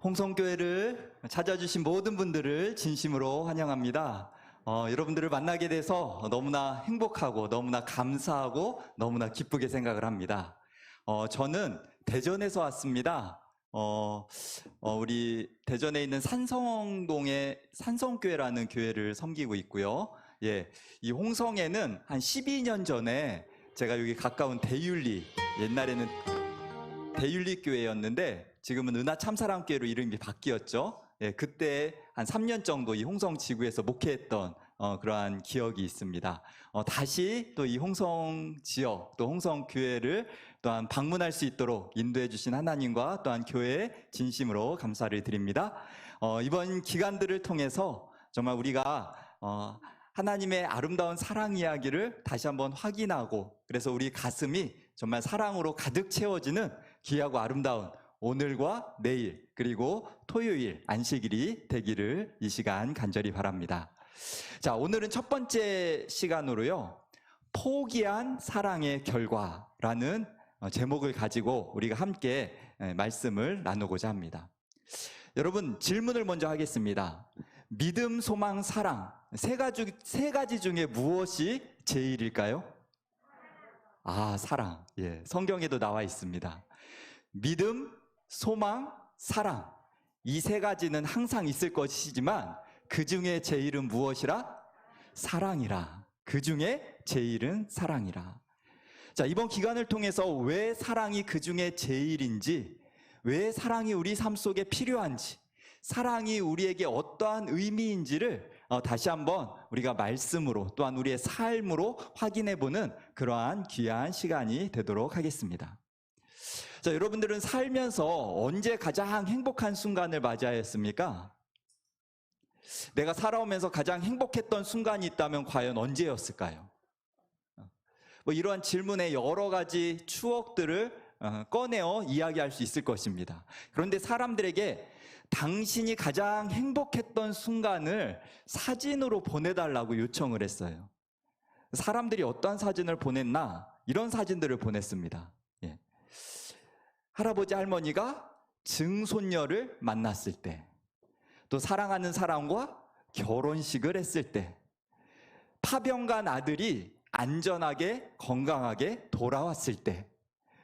홍성교회를 찾아주신 모든 분들을 진심으로 환영합니다. 여러분들을 만나게 돼서 너무나 행복하고 너무나 감사하고 너무나 기쁘게 생각을 합니다. 저는 대전에서 왔습니다. 우리 대전에 있는 산성동의 산성교회라는 교회를 섬기고 있고요. 예, 이 홍성에는 한 12년 전에 제가 여기 가까운 대윤리, 옛날에는 대윤리 교회였는데 지금은 은하참사랑교회로 이름이 바뀌었죠. 예, 그때 한 3년 정도 이 홍성 지구에서 목회했던 그러한 기억이 있습니다. 다시 또 이 홍성 지역, 또 홍성 교회를 또한 방문할 수 있도록 인도해 주신 하나님과 또한 교회에 진심으로 감사를 드립니다. 이번 기간들을 통해서 정말 우리가 하나님의 아름다운 사랑 이야기를 다시 한번 확인하고, 그래서 우리 가슴이 정말 사랑으로 가득 채워지는 귀하고 아름다운 오늘과 내일 그리고 토요일 안식일이 되기를 이 시간 간절히 바랍니다. 자, 오늘은 첫 번째 시간으로요, 포기한 사랑의 결과라는 제목을 가지고 우리가 함께 말씀을 나누고자 합니다. 여러분, 질문을 먼저 하겠습니다. 믿음, 소망, 사랑 세 가지 중에 무엇이 제일일까요? 사랑. 예, 성경에도 나와 있습니다. 믿음, 소망, 사랑. 이 세 가지는 항상 있을 것이지만 그 중에 제일은 무엇이라? 사랑이라. 그 중에 제일은 사랑이라. 자, 이번 기간을 통해서 왜 사랑이 그 중에 제일인지, 왜 사랑이 우리 삶 속에 필요한지, 사랑이 우리에게 어떠한 의미인지를 다시 한번 우리가 말씀으로 또한 우리의 삶으로 확인해보는 그러한 귀한 시간이 되도록 하겠습니다. 자, 여러분들은 살면서 언제 가장 행복한 순간을 맞이하였습니까? 내가 살아오면서 가장 행복했던 순간이 있다면 과연 언제였을까요? 이러한 질문에 여러 가지 추억들을 꺼내어 이야기할 수 있을 것입니다. 그런데 사람들에게 당신이 가장 행복했던 순간을 사진으로 보내달라고 요청을 했어요. 사람들이 어떠한 사진을 보냈나? 이런 사진들을 보냈습니다. 예. 할아버지 할머니가 증손녀를 만났을 때, 또 사랑하는 사람과 결혼식을 했을 때, 파병간 아들이 안전하게 건강하게 돌아왔을 때,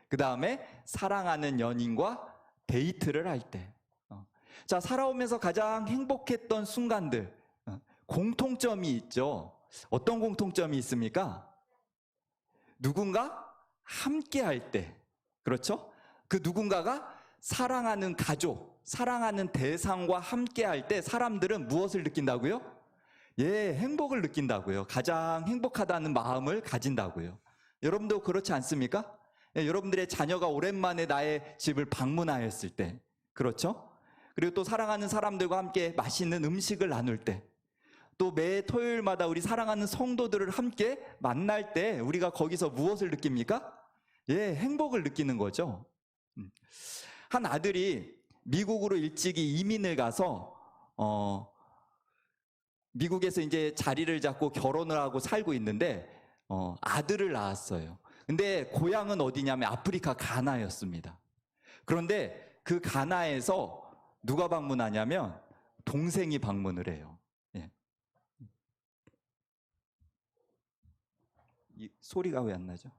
그 다음에 사랑하는 연인과 데이트를 할 때. 자, 살아오면서 가장 행복했던 순간들, 공통점이 있죠. 어떤 공통점이 있습니까? 누군가 함께 할 때, 그렇죠? 그 누군가가 사랑하는 가족, 사랑하는 대상과 함께 할 때 사람들은 무엇을 느낀다고요? 예, 행복을 느낀다고요. 가장 행복하다는 마음을 가진다고요. 여러분도 그렇지 않습니까? 예, 여러분들의 자녀가 오랜만에 나의 집을 방문하였을 때, 그렇죠? 그리고 또 사랑하는 사람들과 함께 맛있는 음식을 나눌 때, 또 매 토요일마다 우리 사랑하는 성도들을 함께 만날 때 우리가 거기서 무엇을 느낍니까? 예, 행복을 느끼는 거죠. 한 아들이 미국으로 일찍이 이민을 가서 미국에서 이제 자리를 잡고 결혼을 하고 살고 있는데 아들을 낳았어요. 근데 고향은 어디냐면 아프리카 가나였습니다. 그런데 그 가나에서 누가 방문하냐면 동생이 방문을 해요. 예. 이 소리가 왜 안 나죠?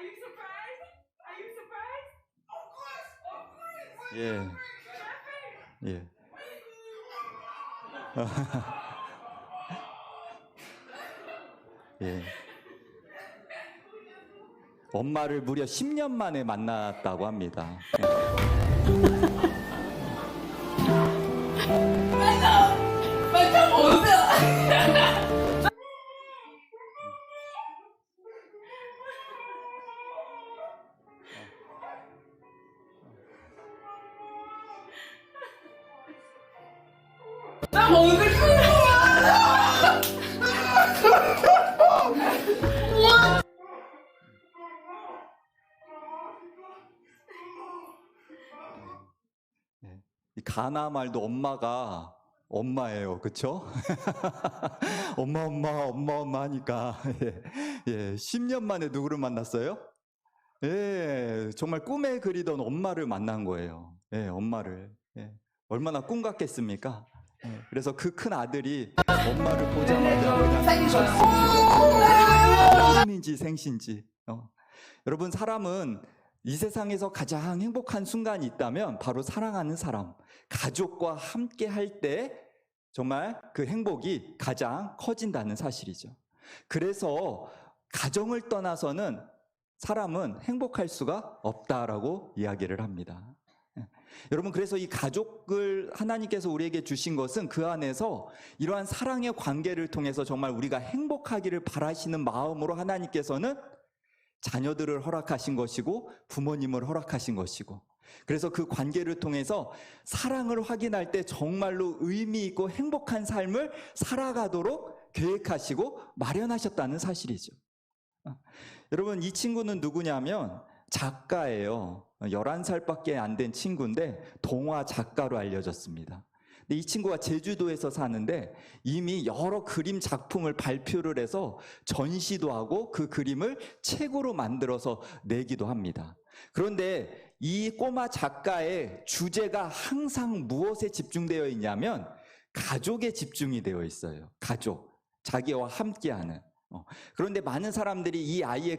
you surprised? Are you surprised? Of course, of course. 예, 예. 예. 엄마를 무려 10년 만에 만났다고 합니다. 나 오늘 끝나. 예. 이 가나 말도 엄마가 엄마예요, 그렇죠? 엄마 하니까 예, 10년 만에 누구를 만났어요? 예, 정말 꿈에 그리던 엄마를 만난 거예요. 예, 엄마를. 예, 얼마나 꿈 같겠습니까? 예, 그래서 그 큰 아들이 엄마를 보자마자 그냥 꿈인지 생신지. 여러분, 사람은 이 세상에서 가장 행복한 순간이 있다면 바로 사랑하는 사람, 가족과 함께 할 때 정말 그 행복이 가장 커진다는 사실이죠. 그래서 가정을 떠나서는 사람은 행복할 수가 없다라고 이야기를 합니다. 여러분, 그래서 이 가족을 하나님께서 우리에게 주신 것은 그 안에서 이러한 사랑의 관계를 통해서 정말 우리가 행복하기를 바라시는 마음으로 하나님께서는 자녀들을 허락하신 것이고 부모님을 허락하신 것이고, 그래서 그 관계를 통해서 사랑을 확인할 때 정말로 의미 있고 행복한 삶을 살아가도록 계획하시고 마련하셨다는 사실이죠. 여러분, 이 친구는 누구냐면 작가예요. 11살밖에 안 된 친구인데 동화 작가로 알려졌습니다. 근데 이 친구가 제주도에서 사는데 이미 여러 그림 작품을 발표를 해서 전시도 하고 그 그림을 책으로 만들어서 내기도 합니다. 그런데 이 꼬마 작가의 주제가 항상 무엇에 집중되어 있냐면 가족에 집중이 되어 있어요. 가족, 자기와 함께하는. 그런데 많은 사람들이 이 아이의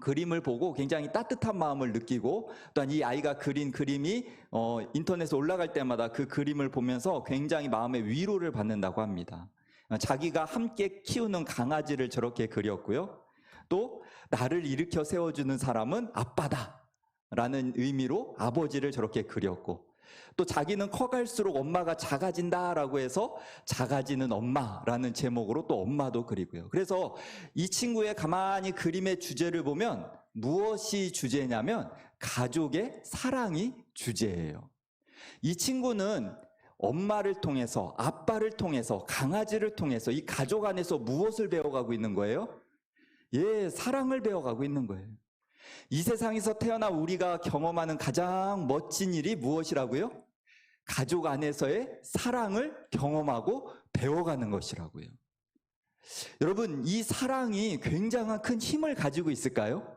그림을 보고 굉장히 따뜻한 마음을 느끼고, 또한 이 아이가 그린 그림이 인터넷에 올라갈 때마다 그 그림을 보면서 굉장히 마음의 위로를 받는다고 합니다. 자기가 함께 키우는 강아지를 저렇게 그렸고요. 또 나를 일으켜 세워주는 사람은 아빠다 라는 의미로 아버지를 저렇게 그렸고, 또 자기는 커갈수록 엄마가 작아진다라고 해서 작아지는 엄마라는 제목으로 또 엄마도 그리고요. 그래서 이 친구의 가만히 그림의 주제를 보면 무엇이 주제냐면 가족의 사랑이 주제예요. 이 친구는 엄마를 통해서, 아빠를 통해서, 강아지를 통해서 이 가족 안에서 무엇을 배워가고 있는 거예요? 예, 사랑을 배워가고 있는 거예요. 이 세상에서 태어나 우리가 경험하는 가장 멋진 일이 무엇이라고요? 가족 안에서의 사랑을 경험하고 배워가는 것이라고요. 여러분, 이 사랑이 굉장한 큰 힘을 가지고 있을까요?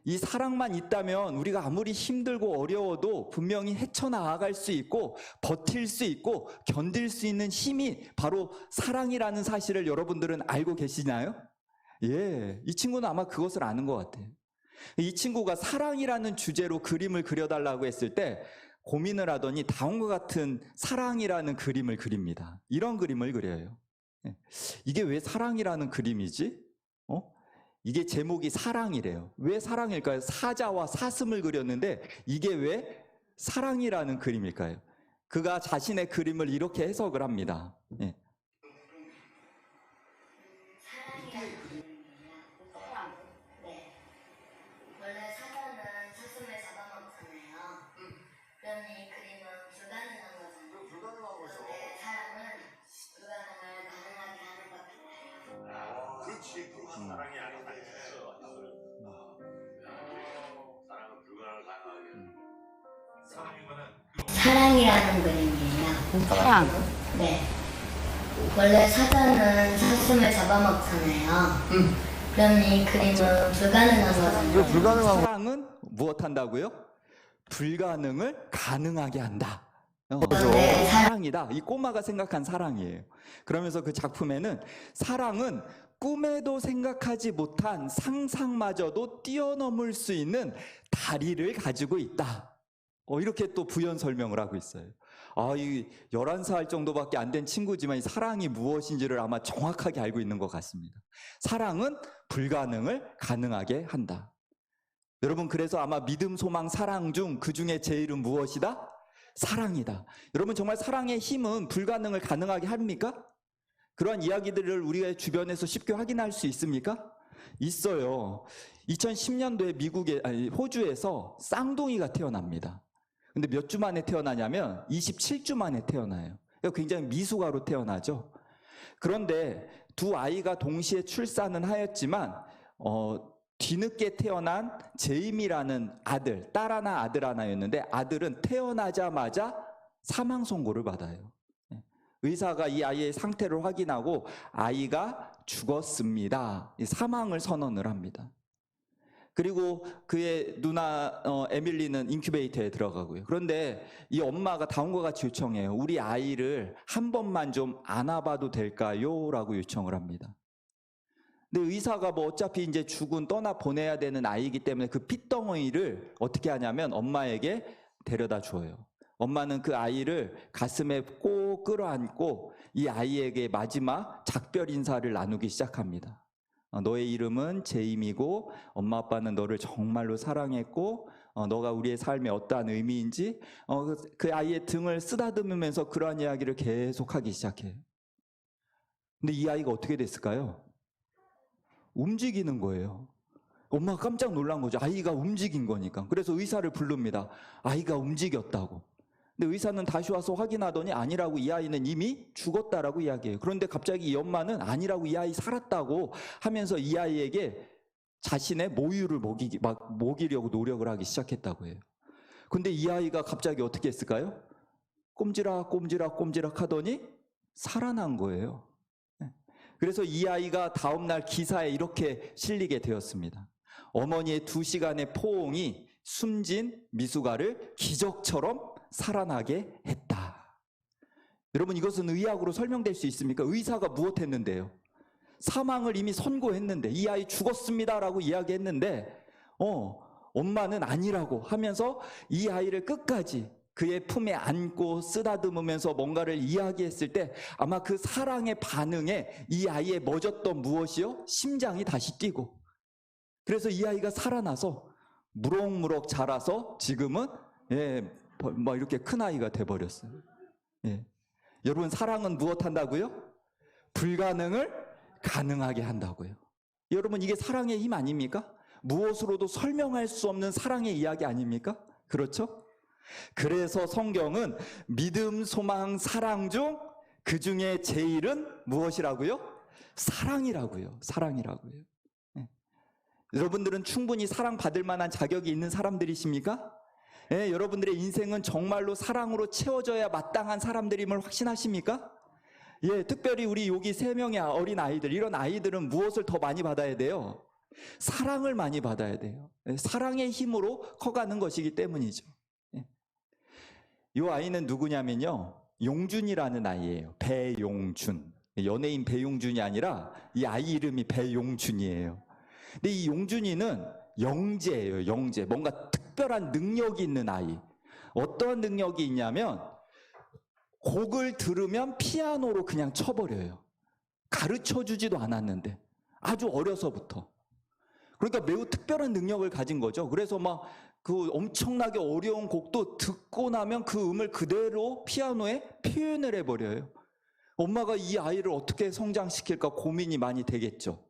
이 사랑만 있다면 우리가 아무리 힘들고 어려워도 분명히 헤쳐나갈 수 있고 버틸 수 있고 견딜 수 있는 힘이 바로 사랑이라는 사실을 여러분들은 알고 계시나요? 예, 이 친구는 아마 그것을 아는 것 같아요. 이 친구가 사랑이라는 주제로 그림을 그려달라고 했을 때 고민을 하더니 다음과 같은 사랑이라는 그림을 그립니다. 이런 그림을 그려요. 이게 왜 사랑이라는 그림이지? 이게 제목이 사랑이래요. 왜 사랑일까요? 사자와 사슴을 그렸는데 이게 왜 사랑이라는 그림일까요? 그가 자신의 그림을 이렇게 해석을 합니다. 예. 사랑이 아니다. 사랑은 불가능을 가능하게. 사랑이라는 그림이에요. 사랑. 네. 원래 사자는 사슴을 잡아먹잖아요. 그럼 이 그림은 불가능한 거잖아요. 불가능하고. 사랑은 무엇 한다고요? 불가능을 가능하게 한다. 네, 사랑이다. 이 꼬마가 생각한 사랑이에요. 그러면서 그 작품에는 사랑은 꿈에도 생각하지 못한 상상마저도 뛰어넘을 수 있는 다리를 가지고 있다. 이렇게 또 부연 설명을 하고 있어요. 이 11살 정도밖에 안 된 친구지만 이 사랑이 무엇인지를 아마 정확하게 알고 있는 것 같습니다. 사랑은 불가능을 가능하게 한다. 여러분, 그래서 아마 믿음, 소망, 사랑 중 그 중에 제일은 무엇이다? 사랑이다. 여러분, 정말 사랑의 힘은 불가능을 가능하게 합니까? 그런 이야기들을 우리의 주변에서 쉽게 확인할 수 있습니까? 있어요. 2010년도에 호주에서 쌍둥이가 태어납니다. 근데 몇 주 만에 태어나냐면 27주 만에 태어나요. 굉장히 미숙아로 태어나죠. 그런데 두 아이가 동시에 출산은 하였지만 뒤늦게 태어난 제임이라는 아들, 딸 하나 아들 하나였는데 아들은 태어나자마자 사망 선고를 받아요. 의사가 이 아이의 상태를 확인하고 아이가 죽었습니다. 사망을 선언을 합니다. 그리고 그의 누나 에밀리는 인큐베이터에 들어가고요. 그런데 이 엄마가 다음과 같이 요청해요. 우리 아이를 한 번만 좀 안아봐도 될까요? 라고 요청을 합니다. 근데 의사가 어차피 이제 죽은 떠나 보내야 되는 아이이기 때문에 그 핏덩어리를 어떻게 하냐면 엄마에게 데려다 줘요. 엄마는 그 아이를 가슴에 꼭 끌어안고 이 아이에게 마지막 작별 인사를 나누기 시작합니다. 너의 이름은 제임이고 엄마 아빠는 너를 정말로 사랑했고 너가 우리의 삶에 어떠한 의미인지 그 아이의 등을 쓰다듬으면서 그러한 이야기를 계속하기 시작해요. 근데 이 아이가 어떻게 됐을까요? 움직이는 거예요. 엄마가 깜짝 놀란 거죠. 아이가 움직인 거니까. 그래서 의사를 부릅니다. 아이가 움직였다고. 근데 의사는 다시 와서 확인하더니 아니라고, 이 아이는 이미 죽었다라고 이야기해요. 그런데 갑자기 이 엄마는 아니라고, 이 아이 살았다고 하면서 이 아이에게 자신의 모유를 먹이려고 노력을 하기 시작했다고 해요. 근데 이 아이가 갑자기 어떻게 했을까요? 꼼지락 하더니 살아난 거예요. 그래서 이 아이가 다음날 기사에 이렇게 실리게 되었습니다. 어머니의 2시간의 포옹이 숨진 미숙아를 기적처럼 살아나게 했다. 여러분, 이것은 의학으로 설명될 수 있습니까? 의사가 무엇했는데요? 사망을 이미 선고했는데, 이 아이 죽었습니다라고 이야기했는데 엄마는 아니라고 하면서 이 아이를 끝까지 그의 품에 안고 쓰다듬으면서 뭔가를 이야기했을 때 아마 그 사랑의 반응에 이 아이의 멎었던 무엇이요? 심장이 다시 뛰고, 그래서 이 아이가 살아나서 무럭무럭 자라서 지금은 이렇게 큰 아이가 돼버렸어요. 여러분, 사랑은 무엇 한다고요? 불가능을 가능하게 한다고요. 여러분, 이게 사랑의 힘 아닙니까? 무엇으로도 설명할 수 없는 사랑의 이야기 아닙니까? 그렇죠? 그래서 성경은 믿음, 소망, 사랑 중 그 중에 제일은 무엇이라고요? 사랑이라고요. 사랑이라고요. 여러분들은 충분히 사랑받을 만한 자격이 있는 사람들이십니까? 여러분들의 인생은 정말로 사랑으로 채워져야 마땅한 사람들임을 확신하십니까? 특별히 우리 여기 3명의 어린 아이들, 이런 아이들은 무엇을 더 많이 받아야 돼요? 사랑을 많이 받아야 돼요. 사랑의 힘으로 커가는 것이기 때문이죠. 이 아이는 누구냐면요, 용준이라는 아이예요. 배용준. 연예인 배용준이 아니라 이 아이 이름이 배용준이에요. 근데 이 용준이는 영재예요. 영재. 뭔가 특별한 능력이 있는 아이. 어떠한 능력이 있냐면 곡을 들으면 피아노로 그냥 쳐버려요. 가르쳐주지도 않았는데, 아주 어려서부터. 그러니까 매우 특별한 능력을 가진 거죠. 그래서 그 엄청나게 어려운 곡도 듣고 나면 그 음을 그대로 피아노에 표현을 해버려요. 엄마가 이 아이를 어떻게 성장시킬까 고민이 많이 되겠죠.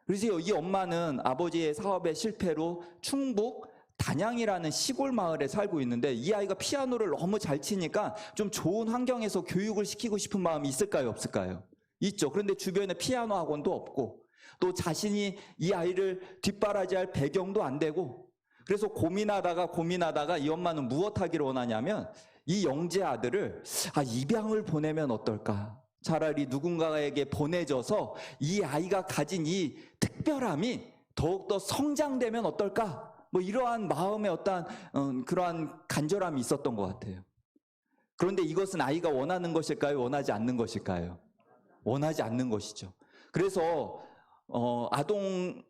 그래서 이 엄마는 아버지의 사업의 실패로 충북 단양이라는 시골 마을에 살고 있는데, 이 아이가 피아노를 너무 잘 치니까 좀 좋은 환경에서 교육을 시키고 싶은 마음이 있을까요, 없을까요? 있죠. 그런데 주변에 피아노 학원도 없고, 또 자신이 이 아이를 뒷바라지할 배경도 안 되고, 그래서 고민하다가 이 엄마는 무엇 하기를 원하냐면 이 영재 아들을 입양을 보내면 어떨까? 차라리 누군가에게 보내줘서 이 아이가 가진 이 특별함이 더욱더 성장되면 어떨까? 이러한 마음의 어떠한 그러한 간절함이 있었던 것 같아요. 그런데 이것은 아이가 원하는 것일까요? 원하지 않는 것일까요? 원하지 않는 것이죠. 그래서 아동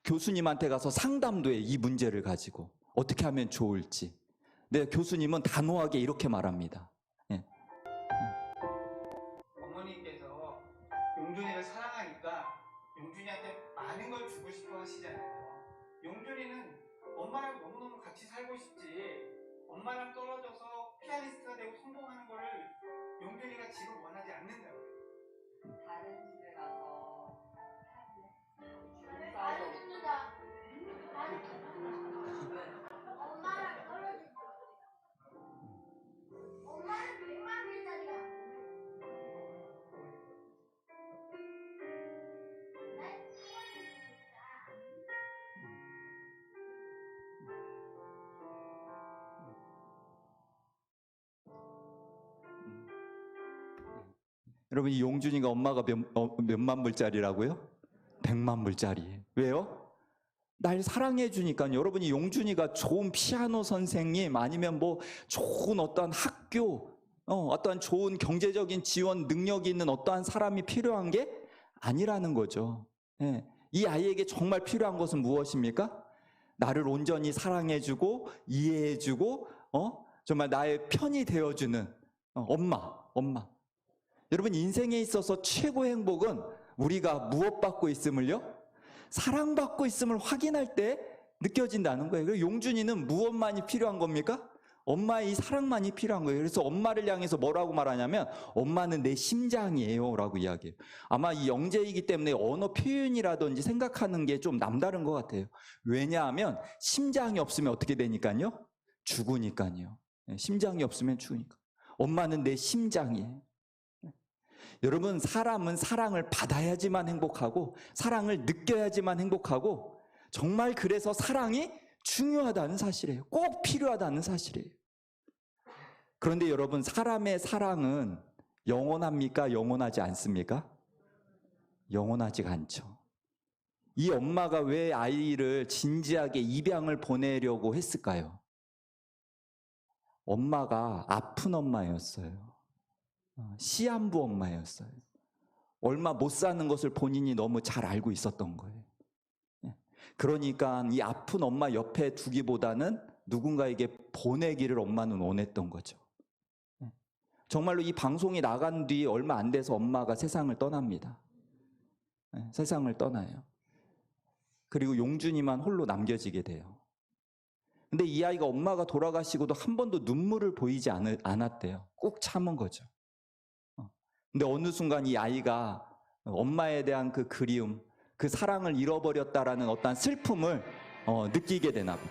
교수님한테 가서 상담도 해, 이 문제를 가지고 어떻게 하면 좋을지. 근데 교수님은 단호하게 이렇게 말합니다. 예. 어머니께서 용준이를 사랑하니까 용준이한테 많은 걸 주고 싶어 하시잖아요. 용준이는 엄마랑 너무너무 같이 살고 싶지, 엄마랑 떨어져서 피아니스트가 되고 성공하는 거를 용준이가 지금 원하지 않는다고. 다른 집에 가서 엄마랑 떨어질 엄마는 100만 원짜리야. 여러분, 이 용준이가 엄마가 몇만 불짜리라고요? 100만 불짜리. 왜요? 날 사랑해 주니까요. 여러분이 용준이가 좋은 피아노 선생님 아니면 뭐 좋은 어떠한 학교, 어떠한 좋은 경제적인 지원 능력이 있는 어떠한 사람이 필요한 게 아니라는 거죠. 예. 이 아이에게 정말 필요한 것은 무엇입니까? 나를 온전히 사랑해 주고 이해해 주고 정말 나의 편이 되어 주는 엄마. 여러분, 인생에 있어서 최고의 행복은 우리가 무엇 받고 있음을요? 사랑받고 있음을 확인할 때 느껴진다는 거예요. 그리고 용준이는 무엇만이 필요한 겁니까? 엄마의 이 사랑만이 필요한 거예요. 그래서 엄마를 향해서 뭐라고 말하냐면 엄마는 내 심장이에요 라고 이야기해요. 아마 이 영재이기 때문에 언어 표현이라든지 생각하는 게 좀 남다른 것 같아요. 왜냐하면 심장이 없으면 어떻게 되니까요? 죽으니까요. 심장이 없으면 죽으니까. 엄마는 내 심장이에요. 여러분, 사람은 사랑을 받아야지만 행복하고 사랑을 느껴야지만 행복하고 정말 그래서 사랑이 중요하다는 사실이에요. 꼭 필요하다는 사실이에요. 그런데 여러분, 사람의 사랑은 영원합니까? 영원하지 않습니까? 영원하지가 않죠. 이 엄마가 왜 아이를 진지하게 입양을 보내려고 했을까요? 엄마가 아픈 엄마였어요. 시한부 엄마였어요. 얼마 못 사는 것을 본인이 너무 잘 알고 있었던 거예요. 그러니까 이 아픈 엄마 옆에 두기보다는 누군가에게 보내기를 엄마는 원했던 거죠. 정말로 이 방송이 나간 뒤 얼마 안 돼서 엄마가 세상을 떠납니다. 세상을 떠나요. 그리고 용준이만 홀로 남겨지게 돼요. 근데 이 아이가 엄마가 돌아가시고도 한 번도 눈물을 보이지 않았대요. 꼭 참은 거죠. 근데 어느 순간 이 아이가 엄마에 대한 그 그리움, 그 사랑을 잃어버렸다라는 어떤 슬픔을 느끼게 되나 봐요.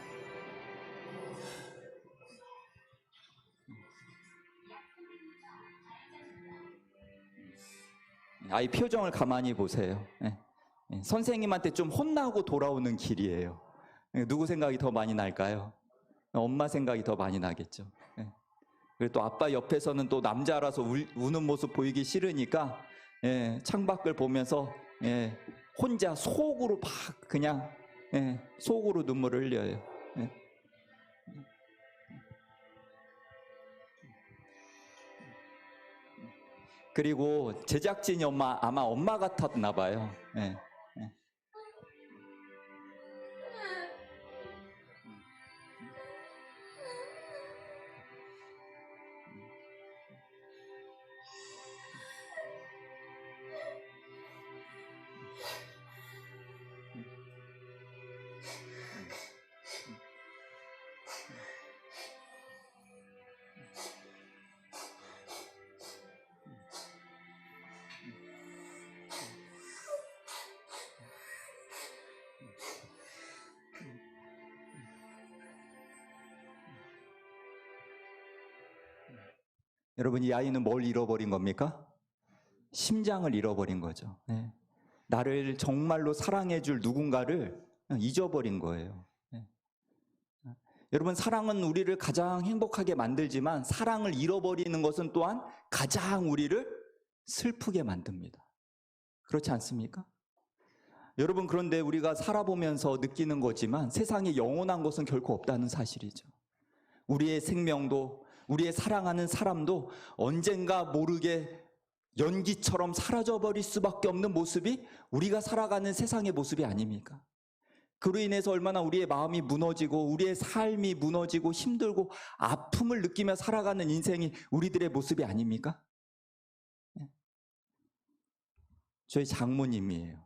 아이 표정을 가만히 보세요. 선생님한테 좀 혼나고 돌아오는 길이에요. 누구 생각이 더 많이 날까요? 엄마 생각이 더 많이 나겠죠. 그리고 또 아빠 옆에서는 또 남자라서 우는 모습 보이기 싫으니까 창밖을 보면서 혼자 속으로 막 그냥 속으로 눈물을 흘려요. 그리고 제작진이 아마 엄마 같았나 봐요. 여러분, 이 아이는 뭘 잃어버린 겁니까? 심장을 잃어버린 거죠. 나를 정말로 사랑해줄 누군가를 잊어버린 거예요. 여러분, 사랑은 우리를 가장 행복하게 만들지만 사랑을 잃어버리는 것은 또한 가장 우리를 슬프게 만듭니다. 그렇지 않습니까? 여러분, 그런데 우리가 살아보면서 느끼는 거지만 세상에 영원한 것은 결코 없다는 사실이죠. 우리의 생명도 우리의 사랑하는 사람도 언젠가 모르게 연기처럼 사라져버릴 수밖에 없는 모습이 우리가 살아가는 세상의 모습이 아닙니까? 그로 인해서 얼마나 우리의 마음이 무너지고 우리의 삶이 무너지고 힘들고 아픔을 느끼며 살아가는 인생이 우리들의 모습이 아닙니까? 저희 장모님이에요.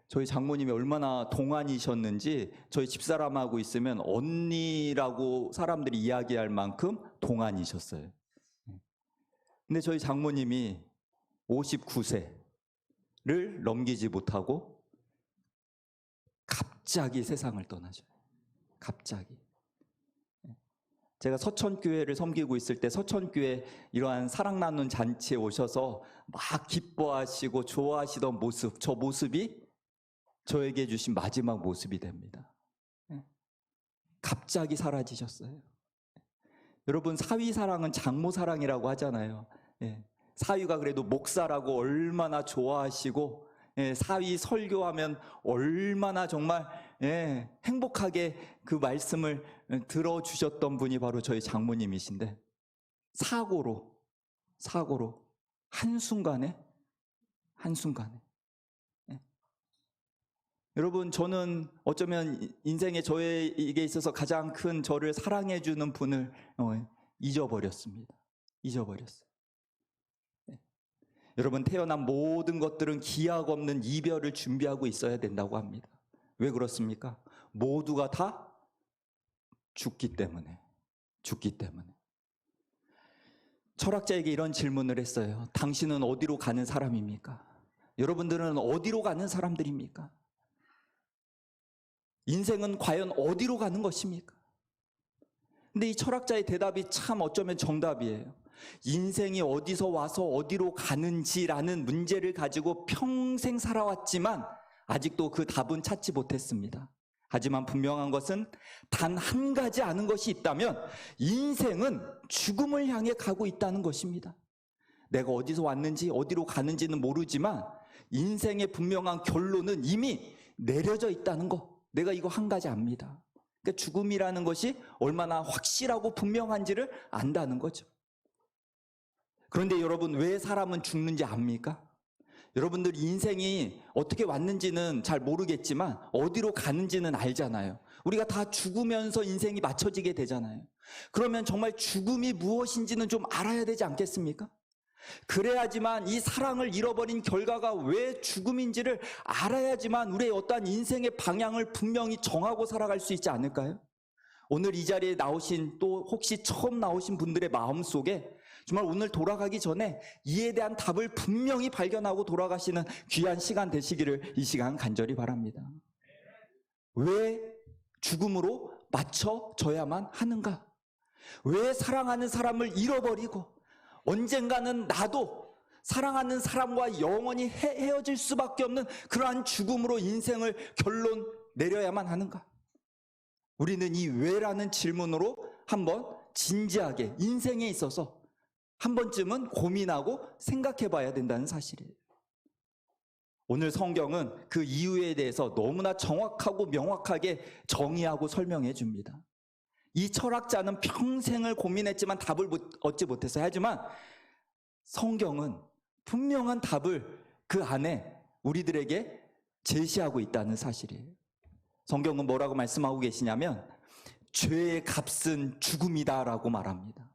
저희 장모님이 얼마나 동안이셨는지 저희 집사람하고 있으면 언니라고 사람들이 이야기할 만큼 동안이셨어요. 근데 저희 장모님이 59세를 넘기지 못하고 갑자기 세상을 떠나셔요. 갑자기. 제가 서천교회를 섬기고 있을 때 서천교회 이러한 사랑 나눈 잔치에 오셔서 막 기뻐하시고 좋아하시던 모습, 저 모습이 저에게 주신 마지막 모습이 됩니다. 갑자기 사라지셨어요. 여러분, 사위 사랑은 장모 사랑이라고 하잖아요. 사위가 그래도 목사라고 얼마나 좋아하시고 사위 설교하면 얼마나 정말 행복하게 그 말씀을 들어주셨던 분이 바로 저희 장모님이신데 사고로 한순간에 여러분, 저는 어쩌면 인생에 저에게 있어서 가장 큰 저를 사랑해주는 분을 잊어버렸습니다. 여러분, 태어난 모든 것들은 기약 없는 이별을 준비하고 있어야 된다고 합니다. 왜 그렇습니까? 모두가 다 죽기 때문에. 철학자에게 이런 질문을 했어요. 당신은 어디로 가는 사람입니까? 여러분들은 어디로 가는 사람들입니까? 인생은 과연 어디로 가는 것입니까? 근데 이 철학자의 대답이 참 어쩌면 정답이에요. 인생이 어디서 와서 어디로 가는지라는 문제를 가지고 평생 살아왔지만 아직도 그 답은 찾지 못했습니다. 하지만 분명한 것은 단 한 가지 아는 것이 있다면 인생은 죽음을 향해 가고 있다는 것입니다. 내가 어디서 왔는지 어디로 가는지는 모르지만 인생의 분명한 결론은 이미 내려져 있다는 것, 내가 이거 한 가지 압니다. 그러니까 죽음이라는 것이 얼마나 확실하고 분명한지를 안다는 거죠. 그런데 여러분, 왜 사람은 죽는지 압니까? 여러분들 인생이 어떻게 왔는지는 잘 모르겠지만 어디로 가는지는 알잖아요. 우리가 다 죽으면서 인생이 맞춰지게 되잖아요. 그러면 정말 죽음이 무엇인지는 좀 알아야 되지 않겠습니까? 그래야지만 이 사랑을 잃어버린 결과가 왜 죽음인지를 알아야지만 우리의 어떠한 인생의 방향을 분명히 정하고 살아갈 수 있지 않을까요? 오늘 이 자리에 나오신, 또 혹시 처음 나오신 분들의 마음속에 정말 오늘 돌아가기 전에 이에 대한 답을 분명히 발견하고 돌아가시는 귀한 시간 되시기를 이 시간 간절히 바랍니다. 왜 죽음으로 맞춰져야만 하는가? 왜 사랑하는 사람을 잃어버리고 언젠가는 나도 사랑하는 사람과 영원히 헤어질 수밖에 없는 그러한 죽음으로 인생을 결론 내려야만 하는가? 우리는 이 왜라는 질문으로 한번 진지하게 인생에 있어서 한 번쯤은 고민하고 생각해 봐야 된다는 사실이에요. 오늘 성경은 그 이유에 대해서 너무나 정확하고 명확하게 정의하고 설명해 줍니다. 이 철학자는 평생을 고민했지만 답을 얻지 못했어요. 하지만 성경은 분명한 답을 그 안에 우리들에게 제시하고 있다는 사실이에요. 성경은 뭐라고 말씀하고 계시냐면 죄의 값은 죽음이다라고 말합니다.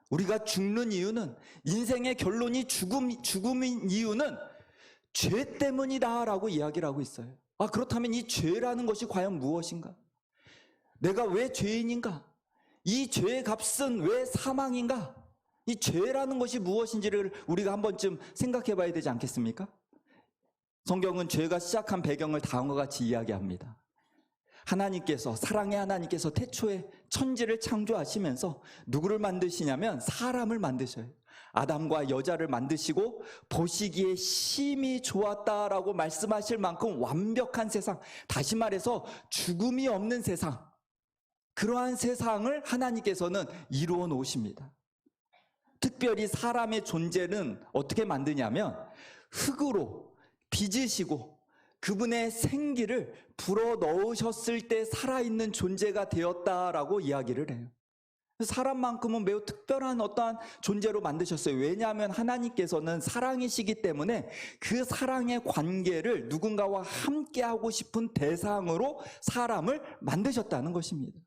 우리가 죽는 이유는, 인생의 결론이 죽음인 이유는 죄 때문이다라고 이야기를 하고 있어요. 그렇다면 이 죄라는 것이 과연 무엇인가? 내가 왜 죄인인가? 이 죄의 값은 왜 사망인가? 이 죄라는 것이 무엇인지를 우리가 한 번쯤 생각해 봐야 되지 않겠습니까? 성경은 죄가 시작한 배경을 다음과 같이 이야기합니다. 하나님께서, 사랑의 하나님께서 태초에 천지를 창조하시면서 누구를 만드시냐면 사람을 만드셔요. 아담과 여자를 만드시고 보시기에 심히 좋았다라고 말씀하실 만큼 완벽한 세상, 다시 말해서 죽음이 없는 세상, 그러한 세상을 하나님께서는 이루어 놓으십니다. 특별히 사람의 존재는 어떻게 만드냐면 흙으로 빚으시고 그분의 생기를 불어 넣으셨을 때 살아있는 존재가 되었다라고 이야기를 해요. 사람만큼은 매우 특별한 어떠한 존재로 만드셨어요. 왜냐하면 하나님께서는 사랑이시기 때문에 그 사랑의 관계를 누군가와 함께하고 싶은 대상으로 사람을 만드셨다는 것입니다.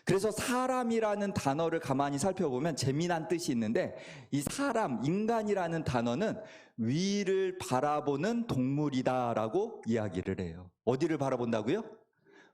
그래서 사람이라는 단어를 가만히 살펴보면 재미난 뜻이 있는데, 이 사람, 인간이라는 단어는 위를 바라보는 동물이다라고 이야기를 해요. 어디를 바라본다고요?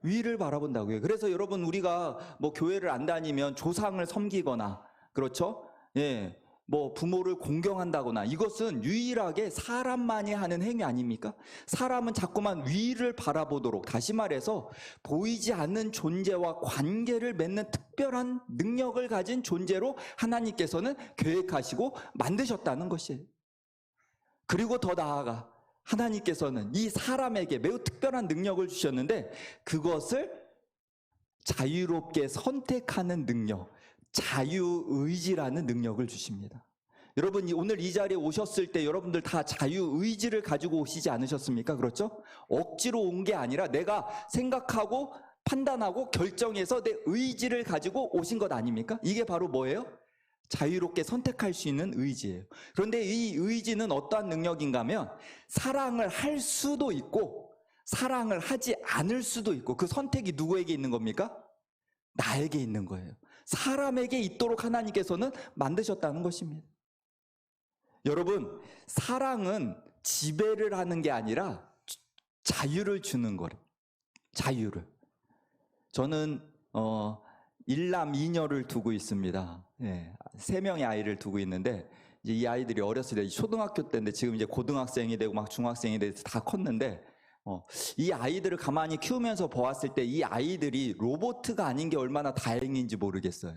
위를 바라본다고요. 그래서 여러분, 우리가 뭐 교회를 안 다니면 조상을 섬기거나, 그렇죠? 예, 뭐 부모를 공경한다거나, 이것은 유일하게 사람만이 하는 행위 아닙니까? 사람은 자꾸만 위를 바라보도록, 다시 말해서 보이지 않는 존재와 관계를 맺는 특별한 능력을 가진 존재로 하나님께서는 계획하시고 만드셨다는 것이에요. 그리고 더 나아가 하나님께서는 이 사람에게 매우 특별한 능력을 주셨는데, 그것을 자유롭게 선택하는 능력, 자유의지라는 능력을 주십니다. 여러분, 오늘 이 자리에 오셨을 때 여러분들 다 자유의지를 가지고 오시지 않으셨습니까? 그렇죠? 억지로 온 게 아니라 내가 생각하고 판단하고 결정해서 내 의지를 가지고 오신 것 아닙니까? 이게 바로 뭐예요? 자유롭게 선택할 수 있는 의지예요. 그런데 이 의지는 어떠한 능력인가 하면, 사랑을 할 수도 있고 사랑을 하지 않을 수도 있고, 그 선택이 누구에게 있는 겁니까? 나에게 있는 거예요. 사람에게 있도록 하나님께서는 만드셨다는 것입니다. 여러분, 사랑은 지배를 하는 게 아니라 자유를 주는 거래요. 자유를. 저는 일남 이녀를 두고 있습니다. 예, 3명의 아이를 두고 있는데, 이제 이 아이들이 어렸을 때 초등학교 때인데 지금 이제 고등학생이 되고 막 중학생이 돼서 다 컸는데, 이 아이들을 가만히 키우면서 보았을 때 이 아이들이 로봇가 아닌 게 얼마나 다행인지 모르겠어요.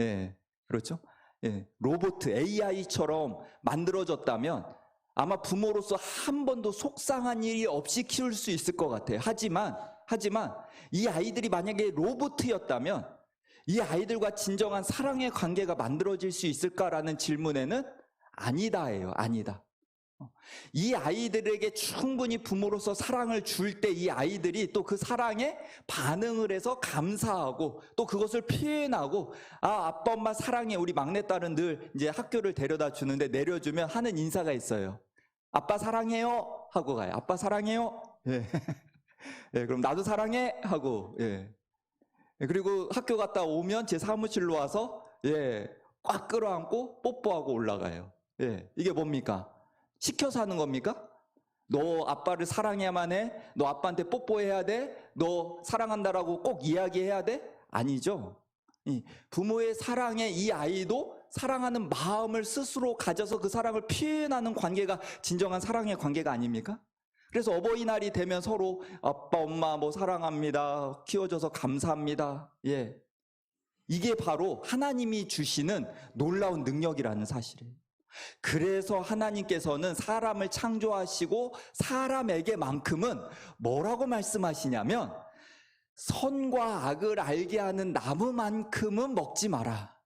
예, 그렇죠? 예, 로봇, AI처럼 만들어졌다면 아마 부모로서 한 번도 속상한 일이 없이 키울 수 있을 것 같아요. 하지만 이 아이들이 만약에 로봇이었다면 이 아이들과 진정한 사랑의 관계가 만들어질 수 있을까라는 질문에는 아니다예요. 아니다. 이 아이들에게 충분히 부모로서 사랑을 줄 때 이 아이들이 또 그 사랑에 반응을 해서 감사하고 또 그것을 표현하고, 아빠 엄마 사랑해. 우리 막내딸은 늘 이제 학교를 데려다 주는데 내려주면 하는 인사가 있어요. 아빠 사랑해요 하고 가요. 아빠 사랑해요. 예. 예, 그럼 나도 사랑해 하고, 예. 그리고 학교 갔다 오면 제 사무실로 와서, 예, 꽉 끌어안고 뽀뽀하고 올라가요. 예, 이게 뭡니까? 시켜서 하는 겁니까? 너 아빠를 사랑해야만 해? 너 아빠한테 뽀뽀해야 돼? 너 사랑한다라고 꼭 이야기해야 돼? 아니죠. 부모의 사랑에 이 아이도 사랑하는 마음을 스스로 가져서 그 사랑을 표현하는 관계가 진정한 사랑의 관계가 아닙니까? 그래서 어버이날이 되면 서로 아빠 엄마 뭐 사랑합니다, 키워줘서 감사합니다. 예, 이게 바로 하나님이 주시는 놀라운 능력이라는 사실이에요. 그래서 하나님께서는 사람을 창조하시고 사람에게만큼은 뭐라고 말씀하시냐면, 선과 악을 알게 하는 나무만큼은 먹지 마라.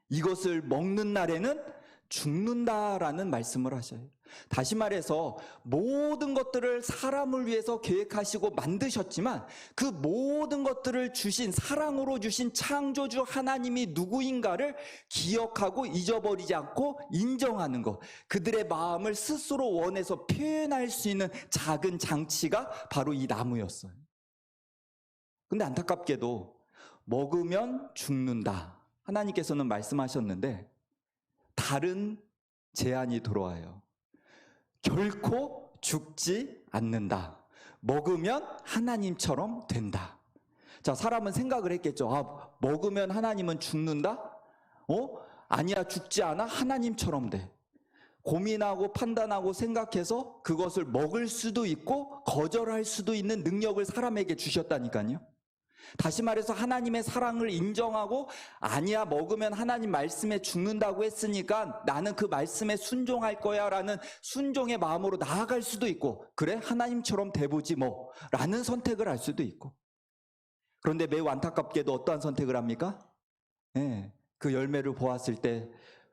이것을 먹는 날에는 죽는다라는 말씀을 하셔요. 다시 말해서 모든 것들을 사람을 위해서 계획하시고 만드셨지만 그 모든 것들을 주신, 사랑으로 주신 창조주 하나님이 누구인가를 기억하고 잊어버리지 않고 인정하는 것, 그들의 마음을 스스로 원해서 표현할 수 있는 작은 장치가 바로 이 나무였어요. 근데 안타깝게도 먹으면 죽는다, 하나님께서는 말씀하셨는데 다른 제안이 들어와요. 결코 죽지 않는다. 먹으면 하나님처럼 된다. 자, 사람은 생각을 했겠죠. 먹으면 하나님은 죽는다? 아니야, 죽지 않아. 하나님처럼 돼. 고민하고 판단하고 생각해서 그것을 먹을 수도 있고 거절할 수도 있는 능력을 사람에게 주셨다니까요. 다시 말해서 하나님의 사랑을 인정하고, 아니야, 먹으면 하나님 말씀에 죽는다고 했으니까 나는 그 말씀에 순종할 거야 라는 순종의 마음으로 나아갈 수도 있고, 그래, 하나님처럼 돼보지 뭐 라는 선택을 할 수도 있고. 그런데 매우 안타깝게도 어떠한 선택을 합니까? 네, 그 열매를 보았을 때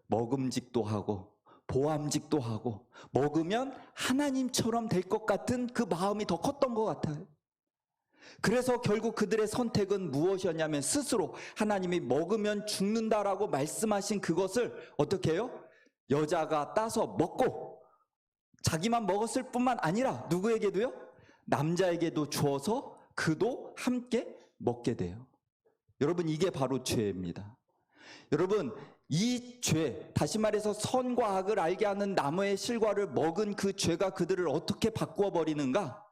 먹음직도 하고 보암직도 하고 먹으면 하나님처럼 될 것 같은 그 마음이 더 컸던 것 같아요. 그래서 결국 그들의 선택은 무엇이었냐면 스스로 하나님이 먹으면 죽는다라고 말씀하신 그것을 어떻게 해요? 여자가 따서 먹고 자기만 먹었을 뿐만 아니라 누구에게도요? 남자에게도 주어서 그도 함께 먹게 돼요. 여러분, 이게 바로 죄입니다. 여러분, 이 죄, 다시 말해서 선과 악을 알게 하는 나무의 실과를 먹은 그 죄가 그들을 어떻게 바꾸어 버리는가?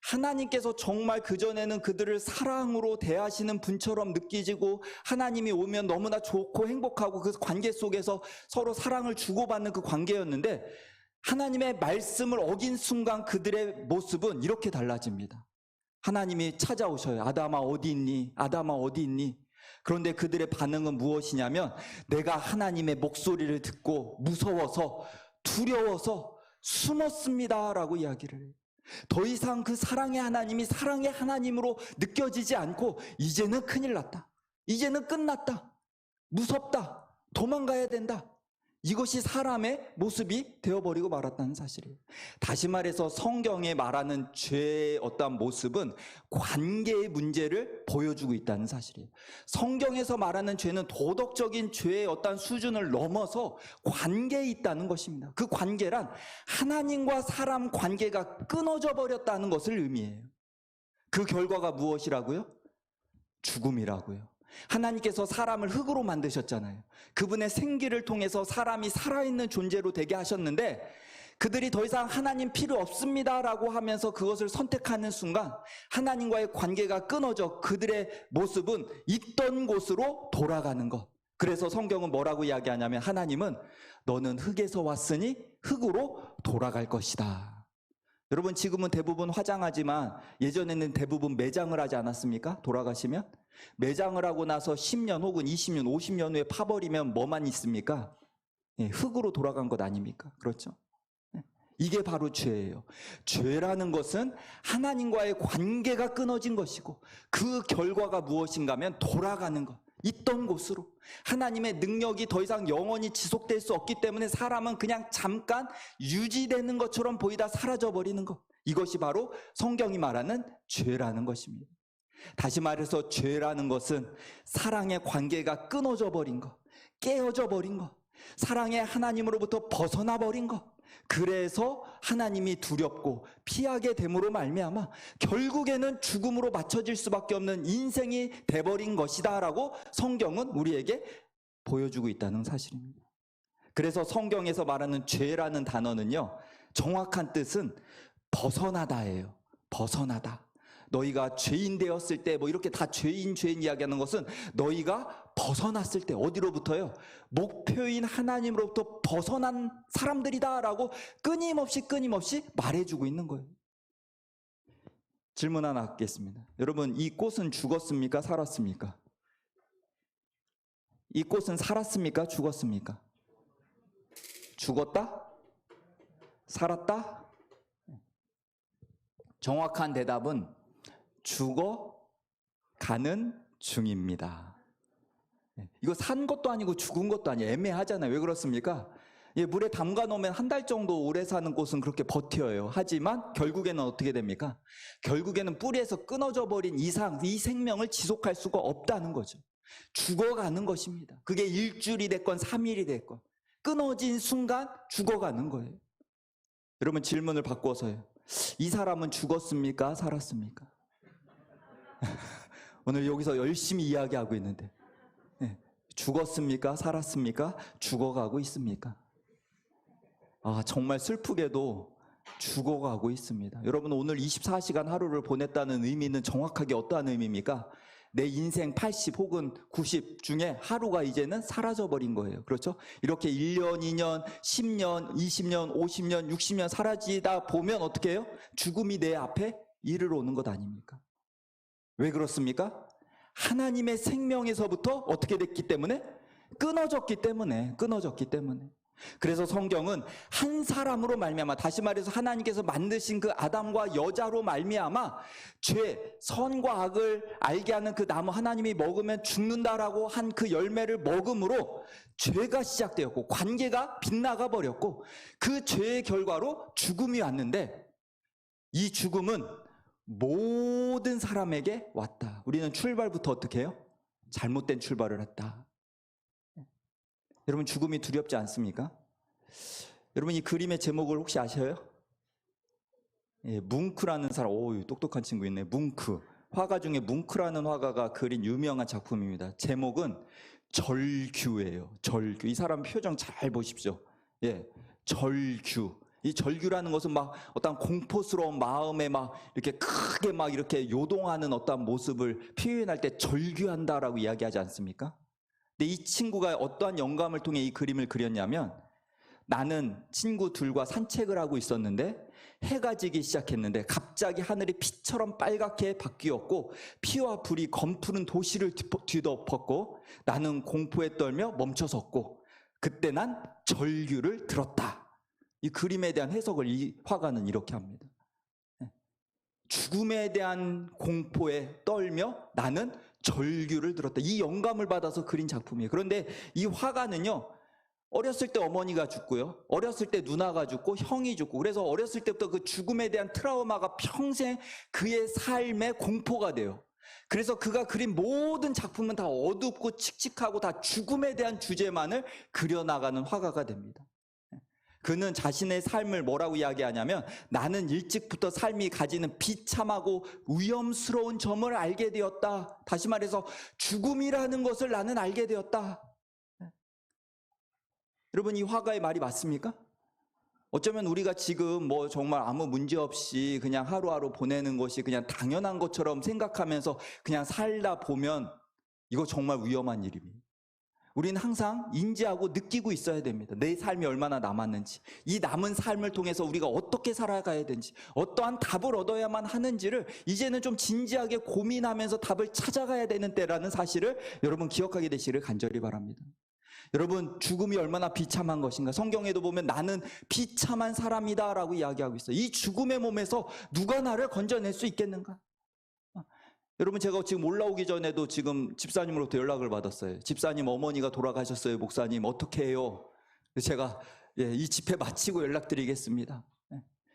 하나님께서 정말 그전에는 그들을 사랑으로 대하시는 분처럼 느끼지고 하나님이 오면 너무나 좋고 행복하고 그 관계 속에서 서로 사랑을 주고받는 그 관계였는데 하나님의 말씀을 어긴 순간 그들의 모습은 이렇게 달라집니다. 하나님이 찾아오셔요. 아담아 어디 있니? 아담아 어디 있니? 그런데 그들의 반응은 무엇이냐면 내가 하나님의 목소리를 듣고 무서워서 두려워서 숨었습니다 라고 이야기를 해요. 더 이상 그 사랑의 하나님이 사랑의 하나님으로 느껴지지 않고 이제는 큰일 났다. 이제는 끝났다. 무섭다. 도망가야 된다. 이것이 사람의 모습이 되어버리고 말았다는 사실이에요. 다시 말해서 성경에 말하는 죄의 어떠한 모습은 관계의 문제를 보여주고 있다는 사실이에요. 성경에서 말하는 죄는 도덕적인 죄의 어떠한 수준을 넘어서 관계에 있다는 것입니다. 그 관계란 하나님과 사람 관계가 끊어져 버렸다는 것을 의미해요. 그 결과가 무엇이라고요? 죽음이라고요. 하나님께서 사람을 흙으로 만드셨잖아요. 그분의 생기를 통해서 사람이 살아있는 존재로 되게 하셨는데 그들이 더 이상 하나님 필요 없습니다라고 하면서 그것을 선택하는 순간 하나님과의 관계가 끊어져 그들의 모습은 있던 곳으로 돌아가는 것. 그래서 성경은 뭐라고 이야기하냐면 하나님은 너는 흙에서 왔으니 흙으로 돌아갈 것이다. 여러분, 지금은 대부분 화장하지만 예전에는 대부분 매장을 하지 않았습니까? 돌아가시면 매장을 하고 나서 10년 혹은 20년, 50년 후에 파버리면 뭐만 있습니까? 흙으로 돌아간 것 아닙니까? 그렇죠? 이게 바로 죄예요. 죄라는 것은 하나님과의 관계가 끊어진 것이고 그 결과가 무엇인가 하면 돌아가는 것. 있던 곳으로. 하나님의 능력이 더 이상 영원히 지속될 수 없기 때문에 사람은 그냥 잠깐 유지되는 것처럼 보이다 사라져버리는 것. 이것이 바로 성경이 말하는 죄라는 것입니다. 다시 말해서 죄라는 것은 사랑의 관계가 끊어져 버린 것, 깨어져 버린 것, 사랑의 하나님으로부터 벗어나 버린 것. 그래서 하나님이 두렵고 피하게 됨으로 말미암아 결국에는 죽음으로 맞춰질 수밖에 없는 인생이 돼버린 것이다 라고 성경은 우리에게 보여주고 있다는 사실입니다. 그래서 성경에서 말하는 죄라는 단어는요, 정확한 뜻은 벗어나다예요. 벗어나다. 너희가 죄인 되었을 때 뭐 이렇게 다 죄인 이야기하는 것은 너희가 벗어났을 때 어디로부터요? 목표인 하나님으로부터 벗어난 사람들이다 라고 끊임없이 말해주고 있는 거예요. 질문 하나 하겠습니다. 여러분, 이 꽃은 죽었습니까? 살았습니까? 이 꽃은 살았습니까? 죽었습니까? 죽었다? 살았다? 정확한 대답은 죽어가는 중입니다. 이거 산 것도 아니고 죽은 것도 아니에요. 애매하잖아요. 왜 그렇습니까? 물에 담가 놓으면 한 달 정도 오래 사는 꽃은 그렇게 버텨요. 하지만 결국에는 어떻게 됩니까? 결국에는 뿌리에서 끊어져 버린 이상 이 생명을 지속할 수가 없다는 거죠. 죽어가는 것입니다. 그게 일주일이 됐건 3일이 됐건 끊어진 순간 죽어가는 거예요. 여러분, 질문을 바꿔서요. 이 사람은 죽었습니까? 살았습니까? 오늘 여기서 열심히 이야기하고 있는데 죽었습니까? 살았습니까? 죽어가고 있습니까? 정말 슬프게도 죽어가고 있습니다. 여러분, 오늘 24시간 하루를 보냈다는 의미는 정확하게 어떠한 의미입니까? 내 인생 80 혹은 90 중에 하루가 이제는 사라져버린 거예요. 그렇죠? 이렇게 1년, 2년, 10년, 20년, 50년, 60년 사라지다 보면 어떻게 해요? 죽음이 내 앞에 이르러 오는 것 아닙니까? 왜 그렇습니까? 하나님의 생명에서부터 어떻게 됐기 때문에? 끊어졌기 때문에. 그래서 성경은 한 사람으로 말미암아, 다시 말해서 하나님께서 만드신 그 아담과 여자로 말미암아 죄, 선과 악을 알게 하는 그 나무, 하나님이 먹으면 죽는다라고 한 그 열매를 먹음으로 죄가 시작되었고 관계가 빗나가 버렸고 그 죄의 결과로 죽음이 왔는데 이 죽음은 모든 사람에게 왔다. 우리는 출발부터 어떻게 해요? 잘못된 출발을 했다. 여러분 죽음이 두렵지 않습니까? 여러분 이 그림의 제목을 혹시 아셔요? 예, 뭉크라는 사람, 오 똑똑한 친구 있네. 뭉크. 화가 중에 뭉크라는 화가가 그린 유명한 작품입니다. 제목은 절규예요. 절규. 이 사람 표정 잘 보십시오. 예, 절규. 이 절규라는 것은 막 어떤 공포스러운 마음에 막 이렇게 크게 막 이렇게 요동하는 어떠한 모습을 표현할 때 절규한다라고 이야기하지 않습니까? 근데 이 친구가 어떠한 영감을 통해 이 그림을 그렸냐면, 나는 친구 둘과 산책을 하고 있었는데 해가 지기 시작했는데 갑자기 하늘이 피처럼 빨갛게 바뀌었고 피와 불이 검푸른 도시를 뒤덮었고 나는 공포에 떨며 멈춰섰고 그때 난 절규를 들었다. 이 그림에 대한 해석을 이 화가는 이렇게 합니다. 죽음에 대한 공포에 떨며 나는 절규를 들었다. 이 영감을 받아서 그린 작품이에요. 그런데 이 화가는요, 어렸을 때 어머니가 죽고요, 어렸을 때 누나가 죽고 형이 죽고, 그래서 어렸을 때부터 그 죽음에 대한 트라우마가 평생 그의 삶의 공포가 돼요. 그래서 그가 그린 모든 작품은 다 어둡고 칙칙하고 다 죽음에 대한 주제만을 그려나가는 화가가 됩니다. 그는 자신의 삶을 뭐라고 이야기하냐면, 나는 일찍부터 삶이 가지는 비참하고 위험스러운 점을 알게 되었다. 다시 말해서 죽음이라는 것을 나는 알게 되었다. 여러분 이 화가의 말이 맞습니까? 어쩌면 우리가 지금 뭐 정말 아무 문제 없이 그냥 하루하루 보내는 것이 그냥 당연한 것처럼 생각하면서 그냥 살다 보면 이거 정말 위험한 일입니다. 우리는 항상 인지하고 느끼고 있어야 됩니다. 내 삶이 얼마나 남았는지, 이 남은 삶을 통해서 우리가 어떻게 살아가야 되는지, 어떠한 답을 얻어야만 하는지를 이제는 좀 진지하게 고민하면서 답을 찾아가야 되는 때라는 사실을 여러분 기억하게 되시기를 간절히 바랍니다. 여러분 죽음이 얼마나 비참한 것인가. 성경에도 보면 나는 비참한 사람이다 라고 이야기하고 있어요. 이 죽음의 몸에서 누가 나를 건져낼 수 있겠는가. 여러분 제가 지금 올라오기 전에도 지금 집사님으로부터 연락을 받았어요. 집사님 어머니가 돌아가셨어요. 목사님 어떻게 해요? 제가 이 집회 마치고 연락드리겠습니다.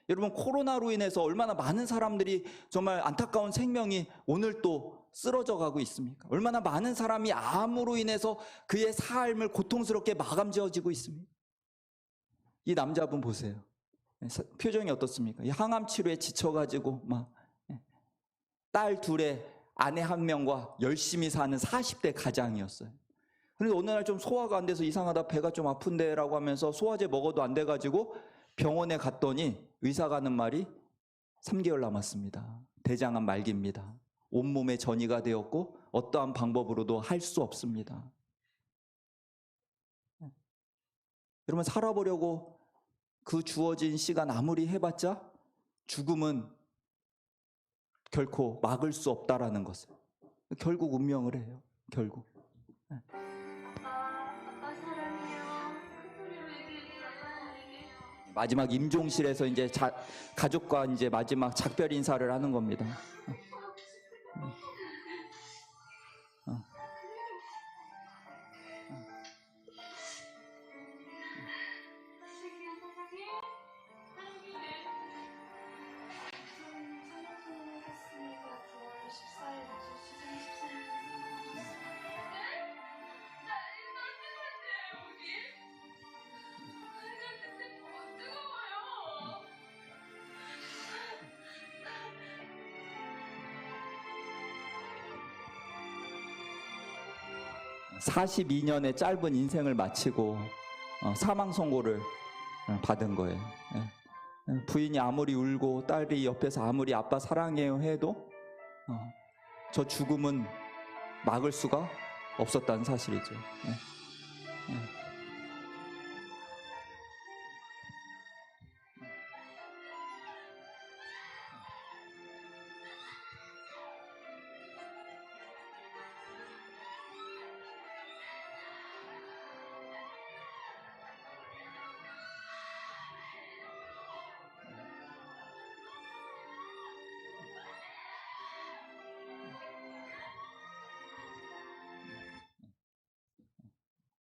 여러분 코로나로 인해서 얼마나 많은 사람들이 정말 안타까운 생명이 오늘 또 쓰러져 가고 있습니까? 얼마나 많은 사람이 암으로 인해서 그의 삶을 고통스럽게 마감지어지고 있습니다. 이 남자분 보세요. 표정이 어떻습니까? 항암 치료에 지쳐가지고 막 딸 둘에 아내 한 명과 열심히 사는 40대 가장이었어요. 그런데 어느 날 좀 소화가 안 돼서 이상하다, 배가 좀 아픈데 라고 하면서 소화제 먹어도 안 돼가지고 병원에 갔더니 의사가 하는 말이 3개월 남았습니다. 대장암 말기입니다. 온몸에 전이가 되었고 어떠한 방법으로도 할 수 없습니다. 여러분 살아보려고 그 주어진 시간 아무리 해봤자 죽음은 결코 막을 수 없다라는 것을 결국 운명을 해요. 결국. 아빠 사랑해요. 큰 소리로 얘기해주세요. 마지막 임종실에서 이제 가족과 이제 마지막 작별 인사를 하는 겁니다. 음. 42년의 짧은 인생을 마치고 사망 선고를 받은 거예요. 부인이 아무리 울고 딸이 옆에서 아무리 아빠 사랑해요 해도 저 죽음은 막을 수가 없었다는 사실이죠.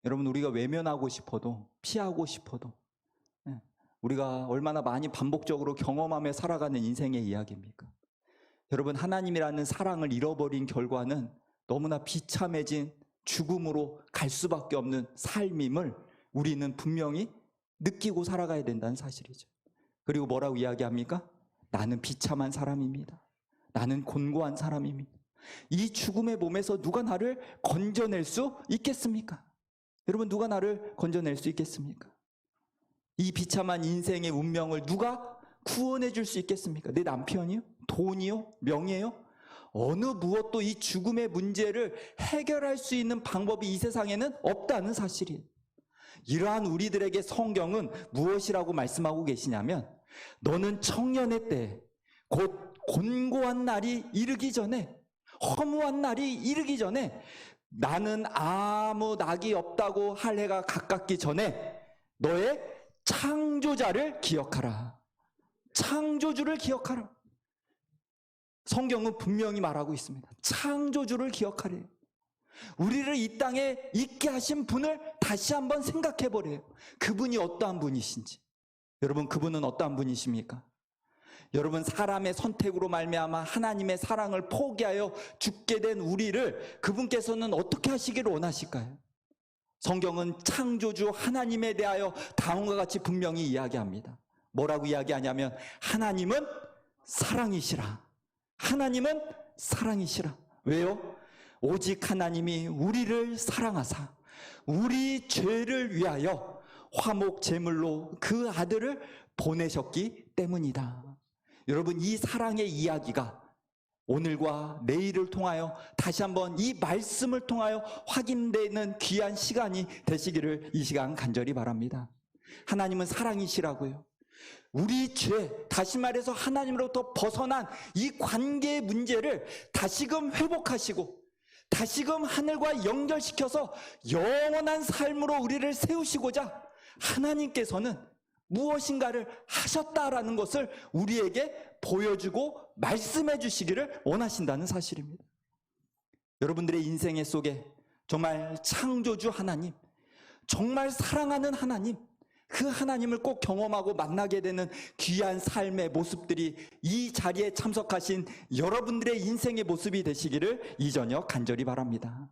여러분 우리가 외면하고 싶어도 피하고 싶어도 우리가 얼마나 많이 반복적으로 경험하며 살아가는 인생의 이야기입니까? 여러분, 하나님이라는 사랑을 잃어버린 결과는 너무나 비참해진 죽음으로 갈 수밖에 없는 삶임을 우리는 분명히 느끼고 살아가야 된다는 사실이죠. 그리고 뭐라고 이야기합니까? 나는 비참한 사람입니다. 나는 곤고한 사람입니다. 이 죽음의 몸에서 누가 나를 건져낼 수 있겠습니까? 여러분, 누가 나를 건져낼 수 있겠습니까? 이 비참한 인생의 운명을 누가 구원해 줄 수 있겠습니까? 내 남편이요? 돈이요? 명예요? 어느 무엇도 이 죽음의 문제를 해결할 수 있는 방법이 이 세상에는 없다는 사실이에요. 이러한 우리들에게 성경은 무엇이라고 말씀하고 계시냐면, 너는 청년의 때 곧 곤고한 날이 이르기 전에, 허무한 날이 이르기 전에, 나는 아무 낙이 없다고 할 해가 가깝기 전에 너의 창조자를 기억하라. 창조주를 기억하라. 성경은 분명히 말하고 있습니다. 창조주를 기억하래요. 우리를 이 땅에 있게 하신 분을 다시 한번 생각해 보래요. 그분이 어떠한 분이신지. 여러분, 그분은 어떠한 분이십니까? 여러분, 사람의 선택으로 말미암아 하나님의 사랑을 포기하여 죽게 된 우리를 그분께서는 어떻게 하시기를 원하실까요? 성경은 창조주 하나님에 대하여 다음과 같이 분명히 이야기합니다. 뭐라고 이야기하냐면, 하나님은 사랑이시라. 하나님은 사랑이시라. 왜요? 오직 하나님이 우리를 사랑하사 우리 죄를 위하여 화목 제물로 그 아들을 보내셨기 때문이다. 여러분, 이 사랑의 이야기가 오늘과 내일을 통하여 다시 한번 이 말씀을 통하여 확인되는 귀한 시간이 되시기를 이 시간 간절히 바랍니다. 하나님은 사랑이시라고요. 우리 죄, 다시 말해서 하나님으로부터 벗어난 이 관계의 문제를 다시금 회복하시고 다시금 하늘과 연결시켜서 영원한 삶으로 우리를 세우시고자 하나님께서는 무엇인가를 하셨다라는 것을 우리에게 보여주고 말씀해 주시기를 원하신다는 사실입니다. 여러분들의 인생의 속에 정말 창조주 하나님, 정말 사랑하는 하나님, 그 하나님을 꼭 경험하고 만나게 되는 귀한 삶의 모습들이 이 자리에 참석하신 여러분들의 인생의 모습이 되시기를 이 저녁 간절히 바랍니다.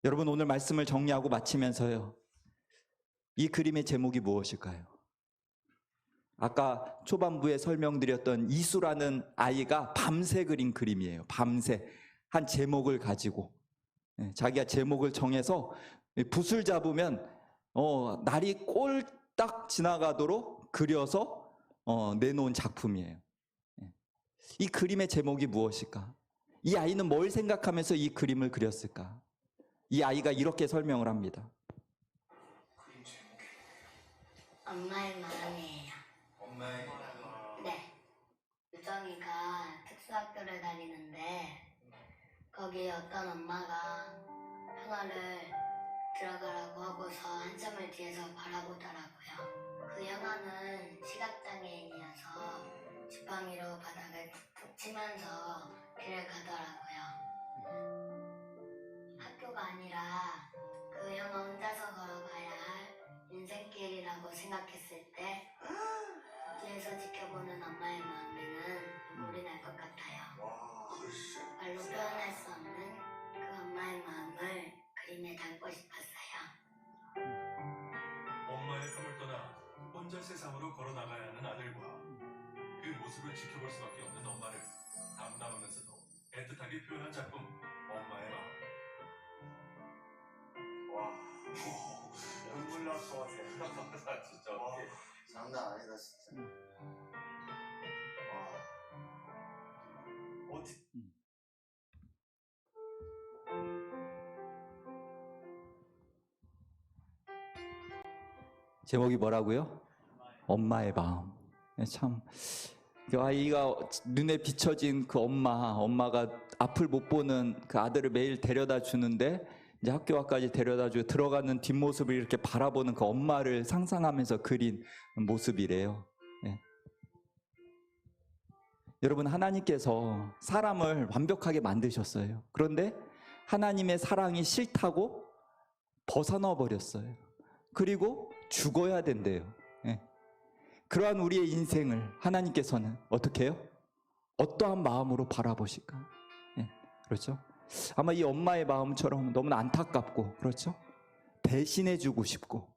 여러분, 오늘 말씀을 정리하고 마치면서요, 이 그림의 제목이 무엇일까요? 아까 초반부에 설명드렸던 이수라는 아이가 밤새 그린 그림이에요. 밤새 한 제목을 가지고 자기가 제목을 정해서 붓을 잡으면 날이 꼴딱 지나가도록 그려서 내놓은 작품이에요. 이 그림의 제목이 무엇일까? 이 아이는 뭘 생각하면서 이 그림을 그렸을까? 이 아이가 이렇게 설명을 합니다. 엄마의 마음이에요. 엄마의 마음. 네. 유정이가 특수학교를 다니는데 거기 어떤 엄마가 현아를 들어가라고 하고서 한참을 뒤에서 바라보더라고요. 그 현아는 시각장애인이어서 지팡이로 바닥을 툭툭 치면서 길을 가더라고요. 학교가 아니라 그 현아 혼자서 걸어가야 할 인생길이라고 생각했을 때 뒤에서 지켜보는 엄마의 마음에는 눈물이 날 것 같아요. 말로 표현할 수 없는 그 엄마의 마음을 그림에 담고 싶었어요. 엄마의 품을 떠나 혼자 세상으로 걸어나가야 하는 아들과 그 모습을 지켜볼 수밖에 없는 엄마를 담담하면서도 애틋하게 표현한 작품 엄마의 마음. 눈물 날 것 같아. 진짜. 장난 아니다 진짜. 어디 제목이 뭐라고요? 엄마의 마음. 참, 그 아이가 눈에 비춰진 그 엄마가 앞을 못 보는 그 아들을 매일 데려다 주는데 이제 학교 앞까지 데려다 주고 들어가는 뒷모습을 이렇게 바라보는 그 엄마를 상상하면서 그린 모습이래요. 네. 여러분, 하나님께서 사람을 완벽하게 만드셨어요. 그런데 하나님의 사랑이 싫다고 벗어나 버렸어요. 그리고 죽어야 된대요. 예. 그러한 우리의 인생을 하나님께서는 어떻게 해요? 어떠한 마음으로 바라보실까? 예, 그렇죠? 아마 이 엄마의 마음처럼 너무나 안타깝고, 그렇죠? 대신해주고 싶고,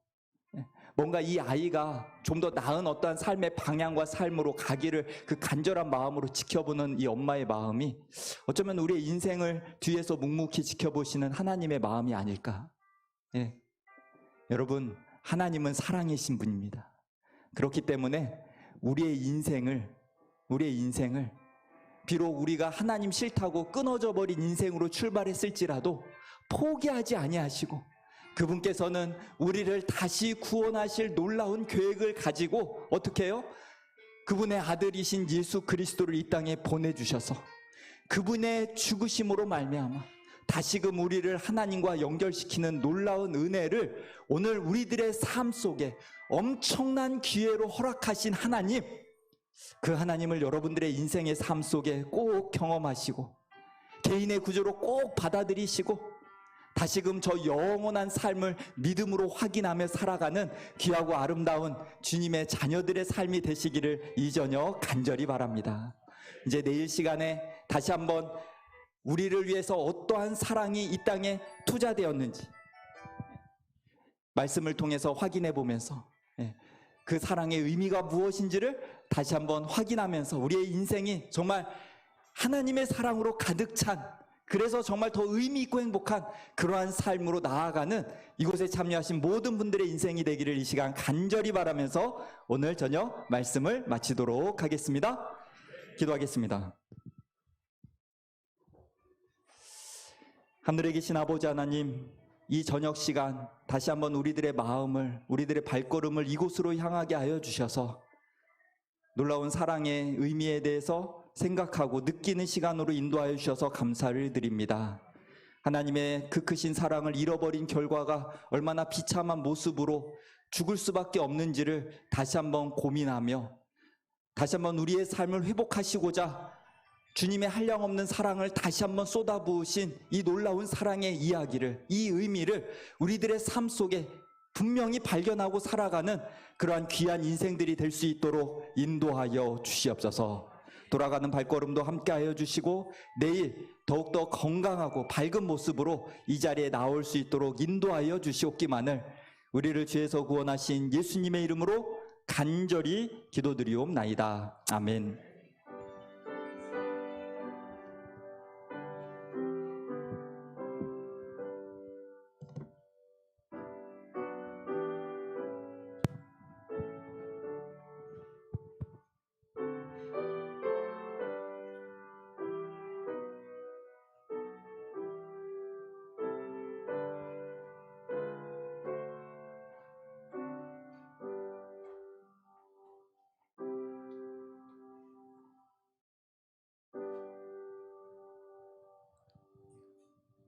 예, 뭔가 이 아이가 좀 더 나은 어떠한 삶의 방향과 삶으로 가기를 그 간절한 마음으로 지켜보는 이 엄마의 마음이 어쩌면 우리의 인생을 뒤에서 묵묵히 지켜보시는 하나님의 마음이 아닐까? 예. 여러분, 하나님은 사랑이신 분입니다. 그렇기 때문에 우리의 인생을 비록 우리가 하나님 싫다고 끊어져 버린 인생으로 출발했을지라도 포기하지 아니하시고, 그분께서는 우리를 다시 구원하실 놀라운 계획을 가지고 어떻게 해요? 그분의 아들이신 예수 그리스도를 이 땅에 보내주셔서 그분의 죽으심으로 말미암아 다시금 우리를 하나님과 연결시키는 놀라운 은혜를 오늘 우리들의 삶 속에 엄청난 기회로 허락하신 하나님, 그 하나님을 여러분들의 인생의 삶 속에 꼭 경험하시고 개인의 구조로 꼭 받아들이시고 다시금 저 영원한 삶을 믿음으로 확인하며 살아가는 귀하고 아름다운 주님의 자녀들의 삶이 되시기를 이 저녁 간절히 바랍니다. 이제 내일 시간에 다시 한번 우리를 위해서 어떠한 사랑이 이 땅에 투자되었는지 말씀을 통해서 확인해 보면서 그 사랑의 의미가 무엇인지를 다시 한번 확인하면서 우리의 인생이 정말 하나님의 사랑으로 가득 찬, 그래서 정말 더 의미 있고 행복한 그러한 삶으로 나아가는 이곳에 참여하신 모든 분들의 인생이 되기를 이 시간 간절히 바라면서 오늘 저녁 말씀을 마치도록 하겠습니다. 기도하겠습니다. 하늘에 계신 아버지 하나님, 이 저녁 시간 다시 한번 우리들의 마음을, 우리들의 발걸음을 이곳으로 향하게 하여 주셔서 놀라운 사랑의 의미에 대해서 생각하고 느끼는 시간으로 인도하여 주셔서 감사를 드립니다. 하나님의 그 크신 사랑을 잃어버린 결과가 얼마나 비참한 모습으로 죽을 수밖에 없는지를 다시 한번 고민하며 다시 한번 우리의 삶을 회복하시고자 주님의 한량없는 사랑을 다시 한번 쏟아부으신 이 놀라운 사랑의 이야기를, 이 의미를 우리들의 삶 속에 분명히 발견하고 살아가는 그러한 귀한 인생들이 될 수 있도록 인도하여 주시옵소서. 돌아가는 발걸음도 함께하여 주시고 내일 더욱더 건강하고 밝은 모습으로 이 자리에 나올 수 있도록 인도하여 주시옵기만을 우리를 죄에서 구원하신 예수님의 이름으로 간절히 기도드리옵나이다. 아멘.